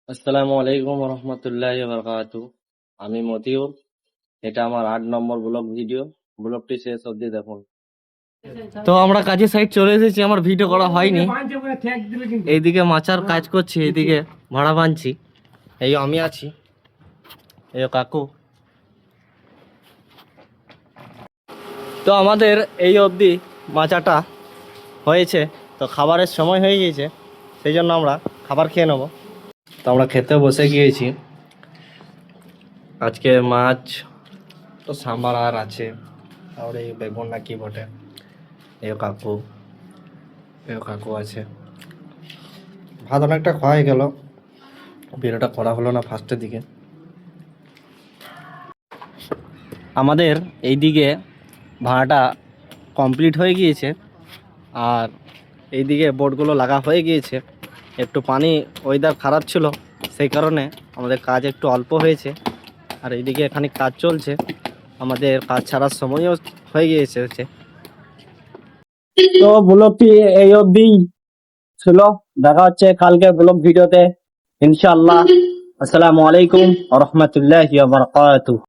আসসালামু আলাইকুম রহমতুল্লাহ বারকাতু। আমি মতিউর। এটা আমার 8 নম্বর ব্লগ ভিডিও। ব্লগটি শেষ অবধি দেখুন। তো আমরা কাজের সাইড চলে এসেছি, আমার ভিডিও করা হয়নি। এইদিকে মাচার কাজ করছি, এইদিকে ভাড়া বানছি। এই আমি আছি, এই কাকু। তো আমাদের এই অবধি মাচাটা হয়েছে, তো খাবারের সময় হয়ে গিয়েছে, সেই জন্য আমরা খাবার খেয়ে নেব। তো আমরা খেতে বসে গিয়েছি। আজকে মাছ তো সাম্বার আর আছে, আর এই বেগুন না কি বটে, এই কাকু আছে। ভাত অনেকটা খাওয়া হয়ে গেল, ভিডিওটা করা হলো না ফার্স্টের দিকে। আমাদের এই দিকে ভাড়াটা কমপ্লিট হয়ে গিয়েছে, আর এইদিকে বোর্ডগুলো লাগা হয়ে গিয়েছে। একটু পানি ওয়েদার খারাপ ছিল, সেই কারণে আমাদের কাজ একটু অল্প হয়েছে। আর এইদিকে এখানে কাজ চলছে, আমাদের কাজ ছাড়ার সময়ও হয়ে গিয়েছে। তো ব্লগটি এই অবধি ছিল, দেখা হচ্ছে কালকে ব্লগ ভিডিওতে ইনশাআল্লাহ। আসসালামু আলাইকুম ওয়া রাহমাতুল্লাহি ওয়া বারাকাতুহু।